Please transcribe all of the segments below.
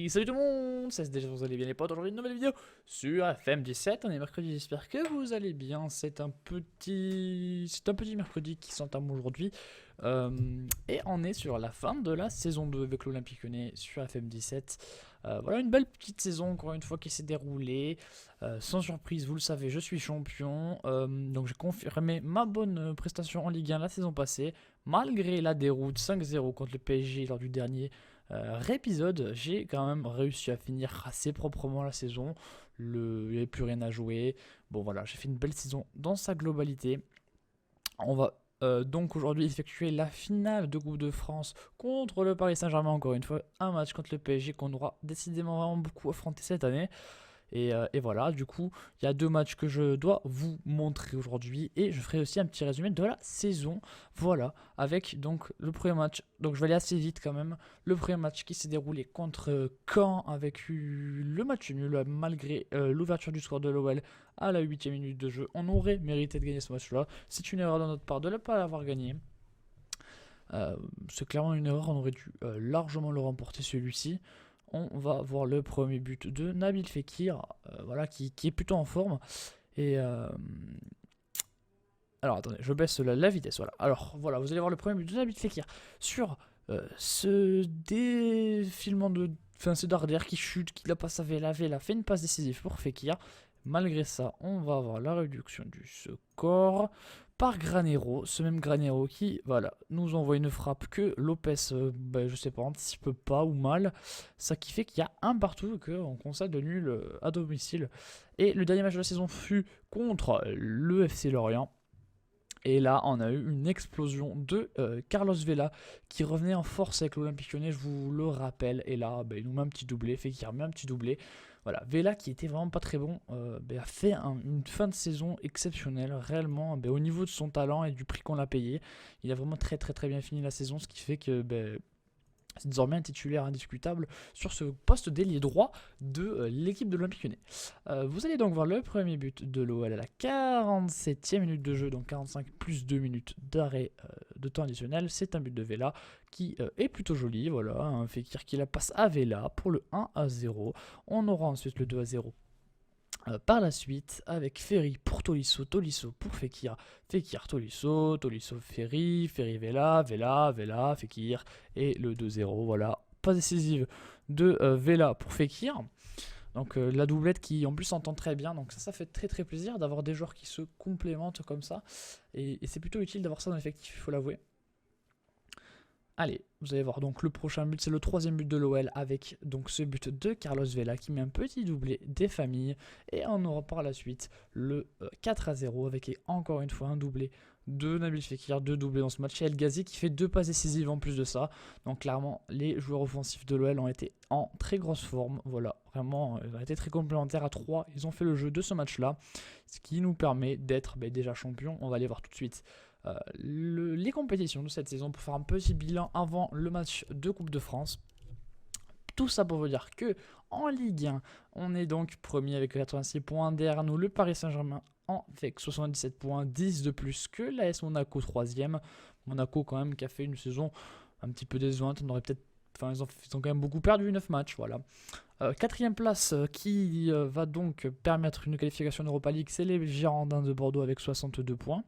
Et salut tout le monde, c'est déjà vous allez bien les potes, aujourd'hui une nouvelle vidéo sur FM17, on est mercredi, j'espère que vous allez bien, c'est un petit mercredi qui s'entame aujourd'hui, et on est sur la fin de la saison 2 avec l'Olympique Lyonnais sur FM17, voilà une belle petite saison encore une fois qui s'est déroulée, sans surprise vous le savez je suis champion, donc j'ai confirmé ma bonne prestation en Ligue 1 la saison passée, malgré la déroute 5-0 contre le PSG lors du dernier épisode, j'ai quand même réussi à finir assez proprement la saison. Il n'y avait plus rien à jouer. Bon voilà, j'ai fait une belle saison dans sa globalité. On va donc aujourd'hui effectuer la finale de Coupe de France contre le Paris Saint-Germain. Encore une fois, un match contre le PSG qu'on aura décidément vraiment beaucoup affronté cette année. Et voilà, du coup, il y a deux matchs que je dois vous montrer aujourd'hui et je ferai aussi un petit résumé de la saison. Voilà, avec donc le premier match, donc je vais aller assez vite quand même. Le premier match qui s'est déroulé contre Caen avec le match nul malgré l'ouverture du score de l'OL à la 8e minute de jeu. On aurait mérité de gagner ce match-là. C'est une erreur de notre part de ne pas l'avoir gagné. C'est clairement une erreur, on aurait dû largement le remporter celui-ci. On va voir le premier but de Nabil Fekir, voilà, qui est plutôt en forme. Et alors attendez, je baisse la vitesse. Voilà. Alors voilà, vous allez voir le premier but de Nabil Fekir sur ce défilement de, enfin ce Darder qui chute, qui la passe à Vela. Vela fait une passe décisive pour Fekir. Malgré ça, on va avoir la réduction du score par Granero, ce même Granero qui voilà, nous envoie une frappe que Lopez, je sais pas, anticipe pas ou mal, ça qui fait qu'il y a un partout qu'on constate de nul à domicile. Et le dernier match de la saison fut contre le FC Lorient. Et là, on a eu une explosion de Carlos Vela qui revenait en force avec l'Olympique Lyonnais, je vous le rappelle. Et là, il nous met un petit doublé, fait qu'il remet un petit doublé. Voilà, Vela qui était vraiment pas très bon, a fait une fin de saison exceptionnelle, réellement, au niveau de son talent et du prix qu'on l'a payé. Il a vraiment très bien fini la saison, ce qui fait que c'est désormais un titulaire indiscutable sur ce poste d'ailier droit de l'équipe de l'Olympique Lyonnais. Vous allez donc voir le premier but de l'OL à la 47e minute de jeu, donc 45 plus 2 minutes d'arrêt de temps additionnel. C'est un but de Vela qui est plutôt joli, voilà, un Fekir qui la passe à Vela pour le 1-0. On aura ensuite le 2-0 par la suite avec Ferry pour Tolisso, Tolisso pour Fekir, Fekir Tolisso, Tolisso Ferry, Ferry Vela, Vela, Vela, Fekir et le 2-0, voilà, passe décisive de Vela pour Fekir. Donc la doublette qui en plus s'entend très bien, donc ça fait très plaisir d'avoir des joueurs qui se complémentent comme ça, et c'est plutôt utile d'avoir ça dans l'effectif, il faut l'avouer. Allez, vous allez voir, donc le prochain but, c'est le troisième but de l'OL avec donc ce but de Carlos Vela qui met un petit doublé des familles. Et on aura par la suite le 4-0 avec encore une fois un doublé de Nabil Fekir, deux doublés dans ce match. Et El Ghazi qui fait deux passes décisives en plus de ça. Donc clairement, les joueurs offensifs de l'OL ont été en très grosse forme. Voilà, vraiment, ils ont été très complémentaires à 3. Ils ont fait le jeu de ce match-là, ce qui nous permet d'être déjà champion. On va aller voir tout de suite les compétitions de cette saison pour faire un petit bilan avant le match de Coupe de France. Tout ça pour vous dire que en Ligue 1, on est donc premier avec 86 points. Derrière nous, le Paris Saint-Germain avec 77 points, 10 de plus que l'AS Monaco 3ème. Monaco quand même qui a fait une saison un petit peu décevante. On aurait peut-être, ils ont quand même beaucoup perdu 9 matchs, voilà. Quatrième place qui va donc permettre une qualification en Europa League, c'est les Girondins de Bordeaux avec 62 points.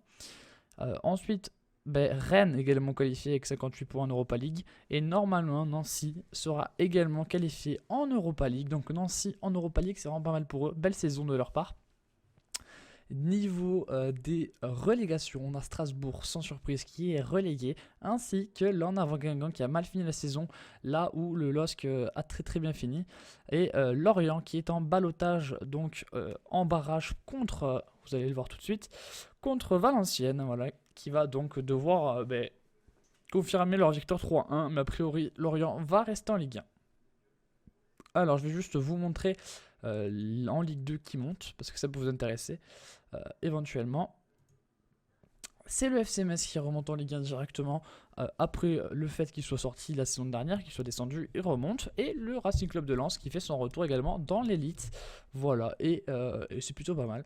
Ensuite, Rennes également qualifié avec 58 points en Europa League. Et normalement, Nancy sera également qualifié en Europa League. Donc Nancy en Europa League, c'est vraiment pas mal pour eux. Belle saison de leur part. Niveau des relégations, on a Strasbourg sans surprise qui est relégué, ainsi que l'En Avant Guingamp qui a mal fini la saison, là où le LOSC a très bien fini, et Lorient qui est en ballottage, donc en barrage contre, vous allez le voir tout de suite, contre Valenciennes, voilà, qui va donc devoir confirmer leur victoire 3-1, mais a priori Lorient va rester en Ligue 1. Alors je vais juste vous montrer en Ligue 2 qui monte, parce que ça peut vous intéresser éventuellement. C'est le FC Metz qui remonte en Ligue 1 directement après le fait qu'il soit sorti la saison dernière, qu'il soit descendu, il remonte. Et le Racing Club de Lens qui fait son retour également dans l'élite. Voilà, et c'est plutôt pas mal.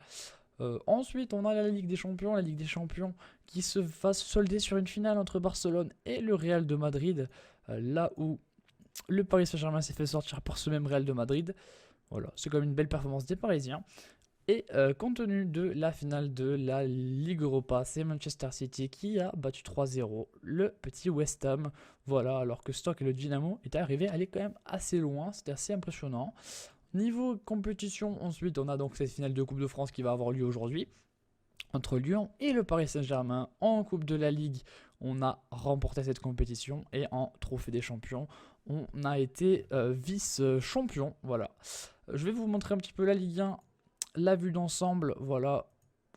Ensuite, on a la Ligue des Champions. La Ligue des Champions qui se va se solder sur une finale entre Barcelone et le Real de Madrid. Là où Le Paris Saint-Germain s'est fait sortir par ce même Real de Madrid. Voilà, c'est quand même une belle performance des Parisiens. Et compte tenu de la finale de la Ligue Europa, c'est Manchester City qui a battu 3-0 le petit West Ham. Voilà, alors que Stoke et le Dynamo étaient arrivés à aller quand même assez loin, c'était assez impressionnant. Niveau compétition, ensuite, on a donc cette finale de Coupe de France qui va avoir lieu aujourd'hui entre Lyon et le Paris Saint-Germain. En Coupe de la Ligue, on a remporté cette compétition et en Trophée des Champions, on a été vice-champion. Voilà. Je vais vous montrer un petit peu la Ligue 1, la vue d'ensemble. Voilà,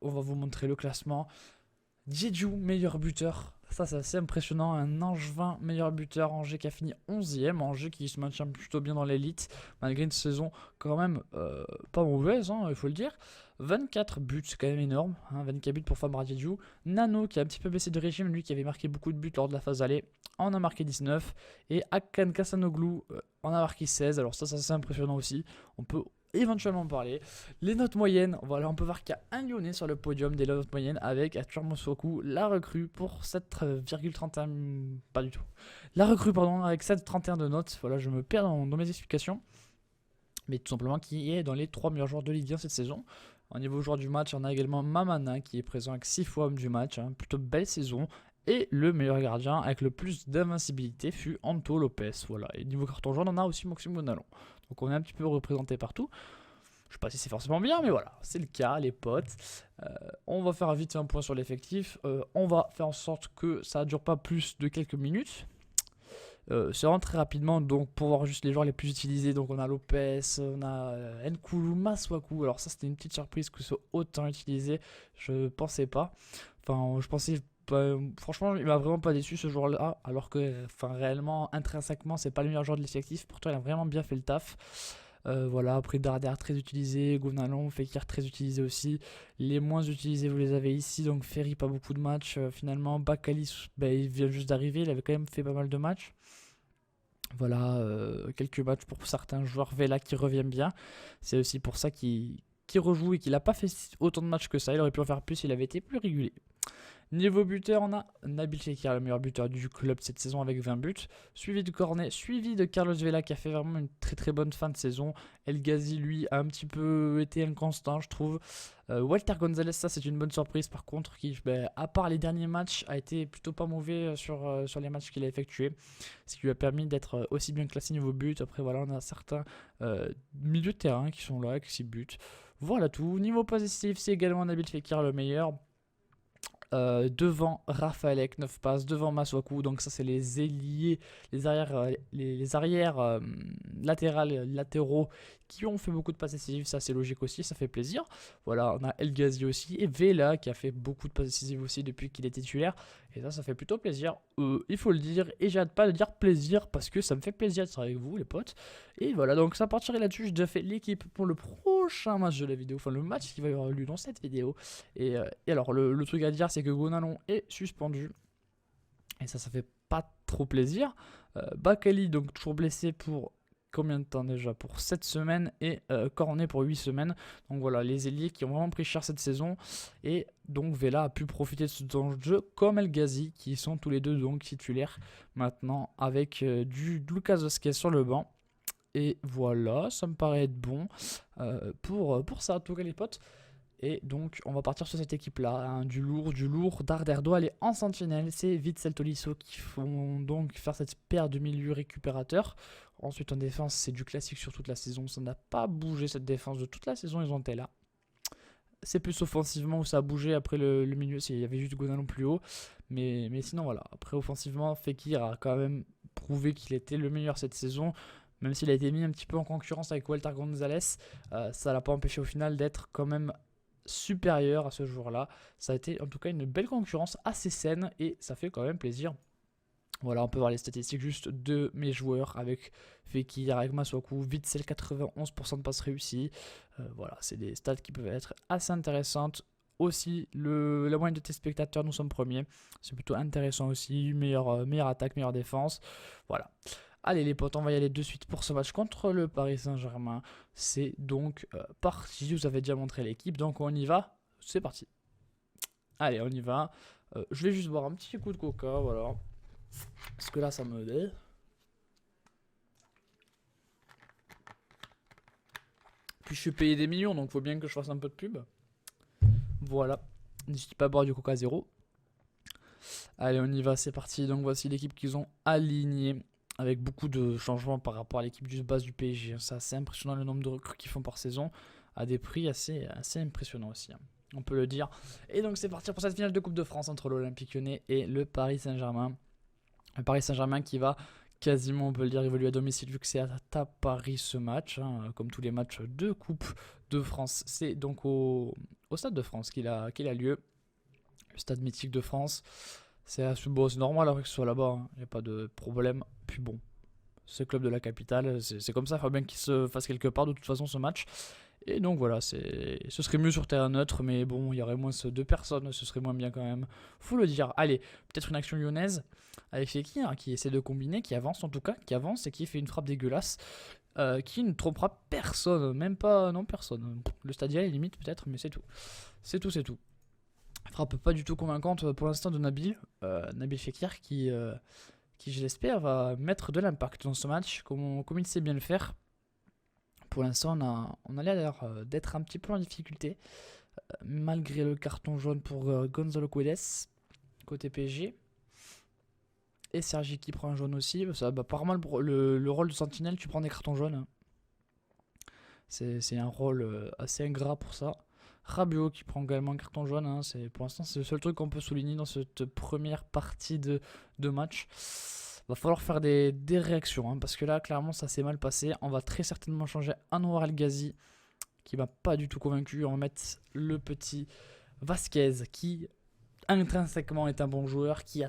on va vous montrer le classement. Jeju, meilleur buteur. Ça, c'est assez impressionnant. Un Angevin, meilleur buteur. Angers qui a fini 11e. Angers qui se maintient plutôt bien dans l'élite, malgré une saison quand même pas mauvaise, hein, il faut le dire. 24 buts, c'est quand même énorme. Hein, 24 buts pour Famara Jeju. Nano qui a un petit peu baissé de régime, lui qui avait marqué beaucoup de buts lors de la phase aller, en a marqué 19. Et Hakan Kasanoglu en a marqué 16. Alors ça, c'est assez impressionnant aussi. On peut éventuellement parler. Les notes moyennes, voilà, on peut voir qu'il y a un Lyonnais sur le podium des notes moyennes avec Arthur Moswaku, la recrue pour 7,31, pas du tout. La recrue, pardon, avec 7,31 de notes. Voilà, je me perds dans mes explications. Mais tout simplement qui est dans les 3 meilleurs joueurs de Ligue 1 cette saison. Au niveau joueur du match, on a également Mamana qui est présent avec 6 fois homme du match. Hein, plutôt belle saison. Et le meilleur gardien avec le plus d'invincibilité fut Anto Lopez. Voilà. Et niveau carton jaune, on a aussi Maxime Gonalon. Donc on est un petit peu représenté partout. Je sais pas si c'est forcément bien, mais voilà, c'est le cas, les potes. On va faire vite un point sur l'effectif. On va faire en sorte que ça ne dure pas plus de quelques minutes. C'est vraiment très rapidement, donc pour voir juste les joueurs les plus utilisés. Donc on a Lopez, on a Nkoulou, Masuaku. Alors ça c'était une petite surprise que ce soit autant utilisé. Je pensais pas. Enfin, je pensais. Franchement, il m'a vraiment pas déçu ce joueur-là, alors que, réellement, intrinsèquement, c'est pas le meilleur joueur de l'effectif. Pourtant, il a vraiment bien fait le taf. Voilà, après Darder très utilisé, Gonalon, Fekir très utilisé aussi. Les moins utilisés, vous les avez ici. Donc Ferry, pas beaucoup de matchs finalement. Bakali, il vient juste d'arriver, il avait quand même fait pas mal de matchs. Voilà, quelques matchs pour certains joueurs. Vela qui revient bien. C'est aussi pour ça qu'il rejoue et qu'il n'a pas fait autant de matchs que ça. Il aurait pu en faire plus s'il avait été plus régulier. Niveau buteur, on a Nabil Fekir, le meilleur buteur du club cette saison avec 20 buts, suivi de Cornet, suivi de Carlos Vela qui a fait vraiment une très très bonne fin de saison. El Ghazi, lui, a un petit peu été inconstant, je trouve. Walter Gonzalez, ça c'est une bonne surprise par contre, qui, à part les derniers matchs, a été plutôt pas mauvais sur les matchs qu'il a effectués, ce qui lui a permis d'être aussi bien classé niveau but. Après voilà, on a certains milieux de terrain qui sont là avec 6 buts. Voilà tout. Niveau positif, c'est également Nabil Fekir le meilleur. Devant Rafalek, 9 passes, devant Masuaku, donc ça c'est les ailiers, les arrières latéraux qui ont fait beaucoup de passes décisives, ça c'est logique aussi, ça fait plaisir. Voilà, on a El Ghazi aussi, et Vela qui a fait beaucoup de passes décisives aussi depuis qu'il est titulaire, et ça fait plutôt plaisir, il faut le dire, et j'arrête pas de dire plaisir, parce que ça me fait plaisir d'être avec vous les potes. Et voilà, donc ça partirait là-dessus, j'ai déjà fait l'équipe pour le prochain match de la vidéo, enfin le match qui va y avoir lieu dans cette vidéo. Et alors le truc à dire c'est que Gonalon est suspendu, et ça fait pas trop plaisir. Bakali donc toujours blessé pour combien de temps déjà? Pour 7 semaines, et Cornet pour 8 semaines. Donc voilà, les ailiers qui ont vraiment pris cher cette saison, et donc Vela a pu profiter de ce temps de jeu comme El Ghazi qui sont tous les deux donc titulaires maintenant avec du Lucas Vazquez sur le banc. Et voilà, ça me paraît être bon pour ça, en tout cas les potes. Et donc on va partir sur cette équipe là, hein, du lourd. Darder doit aller en sentinelle, c'est Witsel Tolisso qui font donc faire cette paire de milieu récupérateur. Ensuite en défense c'est du classique sur toute la saison, ça n'a pas bougé cette défense de toute la saison, ils ont été là. C'est plus offensivement où ça a bougé après le milieu, il y avait juste Gonalon plus haut. Mais sinon voilà, après offensivement Fekir a quand même prouvé qu'il était le meilleur cette saison. Même s'il a été mis un petit peu en concurrence avec Walter Gonzalez, ça ne l'a pas empêché au final d'être quand même supérieur à ce jour-là. Ça a été en tout cas une belle concurrence assez saine et ça fait quand même plaisir. Voilà, on peut voir les statistiques juste de mes joueurs avec Fekir, avec Masuaku, Witsel 91% de passes réussies. Voilà, c'est des stats qui peuvent être assez intéressantes. Aussi, la moyenne de tes spectateurs, nous sommes premiers. C'est plutôt intéressant aussi. Meilleure attaque, meilleure défense. Voilà. Allez les potes, on va y aller de suite pour ce match contre le Paris Saint-Germain. C'est donc parti, je vous avais déjà montré l'équipe, donc on y va, c'est parti. Allez, on y va. Je vais juste boire un petit coup de coca, voilà. Parce que là, ça me dé. Puis je suis payé des millions, donc faut bien que je fasse un peu de pub. Voilà. N'hésitez pas à boire du Coca Zéro. Allez, on y va, c'est parti. Donc voici l'équipe qu'ils ont alignée. Avec beaucoup de changements par rapport à l'équipe du base du PSG. C'est assez impressionnant le nombre de recrues qu'ils font par saison. À des prix assez impressionnants aussi, hein, on peut le dire. Et donc c'est parti pour cette finale de Coupe de France entre l'Olympique Lyonnais et le Paris Saint-Germain. Le Paris Saint-Germain qui va quasiment, on peut le dire, évoluer à domicile vu que c'est à Paris ce match. Hein, comme tous les matchs de Coupe de France. C'est donc au Stade de France qu'il a lieu. Le stade mythique de France. C'est normal après que ce soit là-bas, il n'y a pas de problème. Puis bon, c'est le club de la capitale, c'est comme ça, il faut bien qu'il se fasse quelque part de toute façon ce match. Et donc voilà, ce serait mieux sur terrain neutre, mais bon, il y aurait moins de personnes, ce serait moins bien quand même, faut le dire. Allez, peut-être une action lyonnaise avec Fekir hein, qui essaie de combiner, qui avance en tout cas, qui avance et qui fait une frappe dégueulasse. Qui ne trompera personne, même pas, non personne. Le Stadia est limite peut-être, mais c'est tout. C'est tout. Frappe pas du tout convaincante pour l'instant de Nabil Fekir qui je l'espère va mettre de l'impact dans ce match comme il sait bien le faire. Pour l'instant on a l'air d'être un petit peu en difficulté malgré le carton jaune pour Gonzalo Guedes côté PSG et Sergi qui prend un jaune aussi. Ça, apparemment le rôle de sentinelle, tu prends des cartons jaunes, c'est un rôle assez ingrat pour ça. Rabiot qui prend également un carton jaune, hein, pour l'instant c'est le seul truc qu'on peut souligner dans cette première partie de match. Va falloir faire des réactions, hein, parce que là clairement ça s'est mal passé. On va très certainement changer Anwar El Ghazi qui m'a pas du tout convaincu. On va mettre le petit Vasquez qui intrinsèquement est un bon joueur, qui a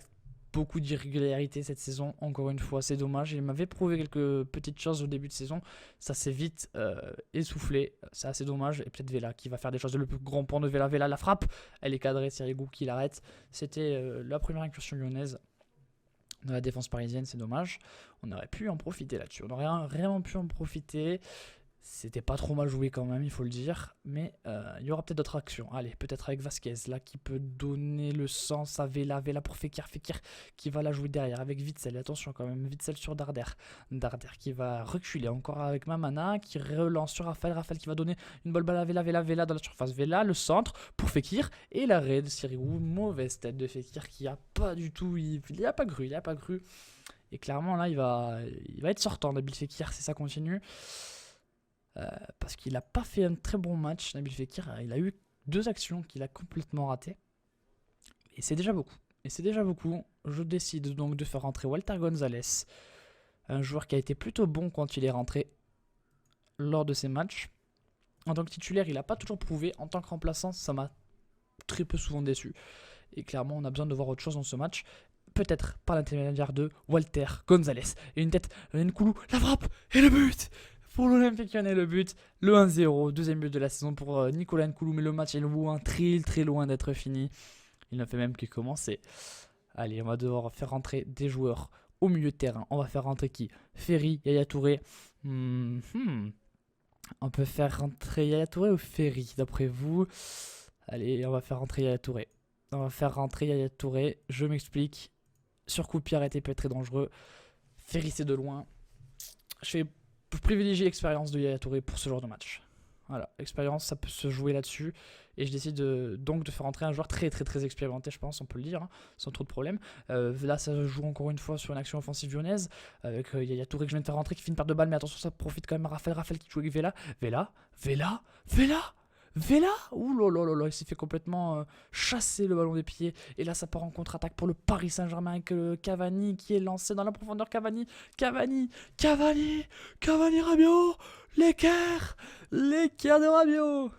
beaucoup d'irrégularité cette saison, encore une fois c'est dommage. Il m'avait prouvé quelques petites choses au début de saison, ça s'est vite essoufflé, c'est assez dommage. Et peut-être Vela qui va faire des choses. Le plus grand point de Vela, la frappe, elle est cadrée, c'est Rigou qui l'arrête. C'était la première incursion lyonnaise dans la défense parisienne, c'est dommage. On aurait pu en profiter là-dessus, on aurait vraiment pu en profiter. C'était pas trop mal joué quand même, il faut le dire. Mais il y aura peut-être d'autres actions. Allez, peut-être avec Vasquez, là, qui peut donner le sens à Vela. Vela pour Fekir. Fekir qui va la jouer derrière avec Witsel. Attention quand même, Witsel sur Darder. Darder qui va reculer encore avec Mamana, qui relance sur Raphaël. Raphaël qui va donner une balle à Vela. Vela dans la surface. Vela, le centre pour Fekir. Et l'arrêt de Sirigu. Mauvaise tête de Fekir qui a pas du tout... Il a pas cru. Et clairement, là, il va être sortant, Nabil Fekir, si ça continue. Parce qu'il n'a pas fait un très bon match, Nabil Fekir. Il a eu 2 actions qu'il a complètement ratées. Et c'est déjà beaucoup. Je décide donc de faire rentrer Walter Gonzalez, un joueur qui a été plutôt bon quand il est rentré lors de ces matchs. En tant que titulaire, il n'a pas toujours prouvé. En tant que remplaçant, ça m'a très peu souvent déçu. Et clairement, on a besoin de voir autre chose dans ce match. Peut-être par l'intermédiaire de Walter Gonzalez. Et une tête, Nkoulou, la frappe et le but pour l'Olympique Lyonnais, le but, le 1-0, deuxième but de la saison pour Nicolas Nkoulou, mais le match est loin, très loin d'être fini. Il n'a fait même que commencer. Allez, on va devoir faire rentrer des joueurs au milieu de terrain. On va faire rentrer qui? Ferry, Yaya Touré. On peut faire rentrer Yaya Touré ou Ferry, d'après vous? Allez, on va faire rentrer Yaya Touré. Je m'explique. Sur coup de pied arrêté peut être très dangereux. Ferry, c'est de loin. Je vais privilégier l'expérience de Yaya Touré pour ce genre de match. Voilà, l'expérience, ça peut se jouer là-dessus. Et je décide donc de faire entrer un joueur très expérimenté, je pense, on peut le dire, hein, sans trop de problèmes. Là, ça joue encore une fois sur une action offensive lyonnaise, avec Yaya Touré que je viens de faire rentrer, qui fait une perte de balle, mais attention, ça profite quand même à Raphaël qui joue avec Vela. Vela, ouh là là, il s'est fait complètement chasser le ballon des pieds. Et là, ça part en contre-attaque pour le Paris Saint-Germain avec Cavani qui est lancé dans la profondeur. Cavani, Rabiot, l'équerre de Rabiot.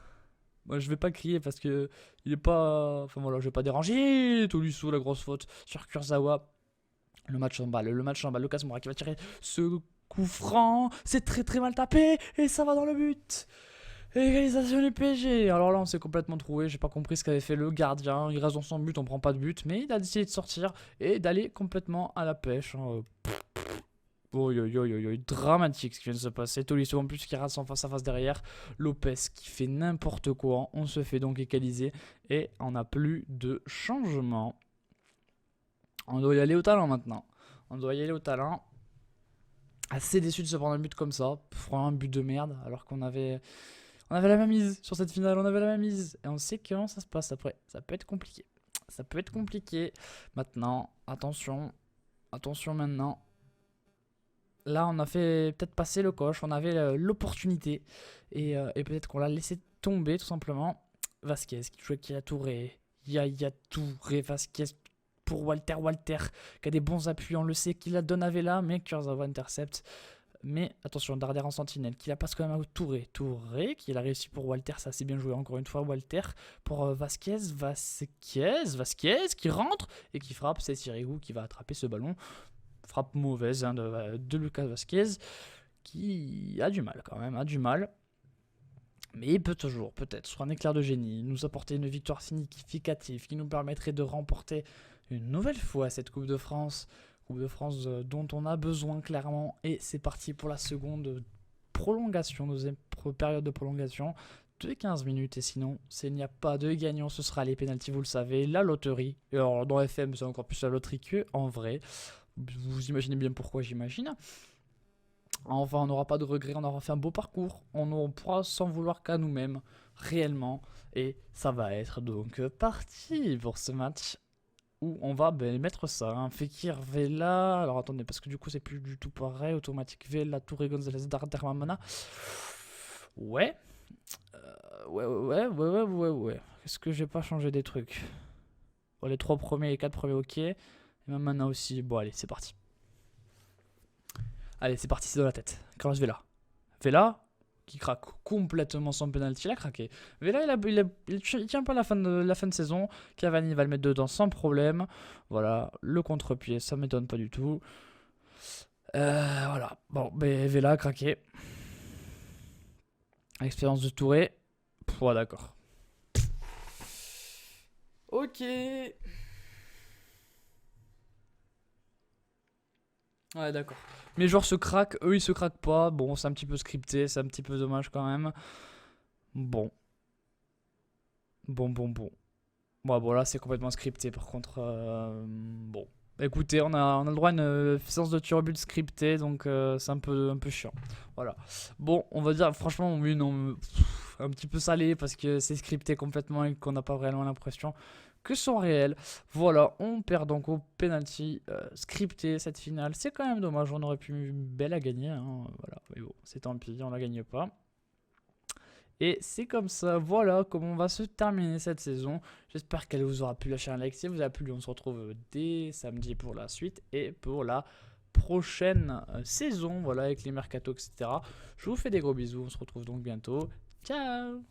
Moi, je vais pas crier parce que il est pas. Enfin voilà, je vais pas déranger. Tolisso, la grosse faute sur Kurzawa. Le match en balle, Lucas Moura qui va tirer ce coup franc. C'est très mal tapé et ça va dans le but. Égalisation du PSG. Alors là, on s'est complètement trouvé. J'ai pas compris ce qu'avait fait le gardien. Il reste dans son but, on prend pas de but. Mais il a décidé de sortir et d'aller complètement à la pêche. Dramatique ce qui vient de se passer. Tolisso en plus qui rate son face à face derrière. Lopez qui fait n'importe quoi. On se fait donc égaliser. Et on n'a plus de changement. On doit y aller au talent maintenant. Assez déçu de se prendre un but comme ça. Vraiment un but de merde. Alors qu'on avait On avait la même mise sur cette finale, on avait la même mise. Et on sait comment ça se passe après. Ça peut être compliqué. Ça peut être compliqué. Maintenant, attention. Attention maintenant. Là, on a fait peut-être passer le coche. On avait l'opportunité. Et peut-être qu'on l'a laissé tomber tout simplement. Vasquez qui joue avec Yaya Touré. Yaya Touré, Vasquez pour Walter. Walter qui a des bons appuis. On le sait qu'il la donne à Vela. Mais Kurzawa intercepte. Mais attention, Darder en sentinelle, qui la passe quand même à Touré. Touré, qui l'a réussi pour Walter, ça c'est bien joué encore une fois. Walter pour Vasquez. Vasquez qui rentre et qui frappe. C'est Sirigu qui va attraper ce ballon. Frappe mauvaise hein, de Lucas Vasquez, qui a du mal quand même, a du mal. Mais il peut toujours, peut-être, sur un éclair de génie, nous apporter une victoire significative qui nous permettrait de remporter une nouvelle fois cette Coupe de France. Coupe de France dont on a besoin clairement. Et c'est parti pour la seconde prolongation, deuxième période de prolongation de 15 minutes. Et sinon, s'il n'y a pas de gagnant, ce sera les pénaltys, vous le savez, la loterie. Et alors dans FM, c'est encore plus la loterie qu'en vrai. Vous imaginez bien pourquoi, j'imagine. Enfin, on n'aura pas de regrets, on aura fait un beau parcours. On pourra s'en vouloir qu'à nous-mêmes, réellement. Et ça va être donc parti pour ce match où on va mettre ça. Hein. Fekir, Vela. Alors attendez, parce que du coup, c'est plus du tout pareil. Automatique, Vela, Touré, Gonzalez, Darder, Mamana. Ouais. Ouais. Est-ce que j'ai pas changé des trucs? Bon, les 3 premiers, les 4 premiers, ok. Et Mamana aussi. Bon, allez, c'est parti. Allez, c'est parti, c'est dans la tête. Carlos Vela. Vela, qui craque complètement son penalty, il a craqué. Vela, il tient pas la fin de saison. Cavani va le mettre dedans sans problème. Voilà, le contre-pied, ça m'étonne pas du tout. Voilà, bon, Vela a craqué. Expérience de Touré. Ouais, d'accord. Ok. Ouais, d'accord. Mes joueurs se craquent, eux ils se craquent pas. Bon, c'est un petit peu scripté, c'est un petit peu dommage quand même. Bon. Bon. Bon, là c'est complètement scripté par contre. Bon. Écoutez, on a le droit à une séance de tir au but scriptée, donc c'est un peu chiant. Voilà. Bon, on va dire franchement, oui, non, un petit peu salé parce que c'est scripté complètement et qu'on n'a pas vraiment l'impression que sont réels. Voilà, on perd donc au penalty scripté cette finale. C'est quand même dommage, on aurait pu belle à gagner. Hein, voilà, mais bon, c'est tant pis, on la gagne pas. Et c'est comme ça, voilà comment on va se terminer cette saison. J'espère qu'elle vous aura plu. Lâcher un like si vous a plu. On se retrouve dès samedi pour la suite et pour la prochaine saison, voilà, avec les mercatos, etc. Je vous fais des gros bisous. On se retrouve donc bientôt. Ciao!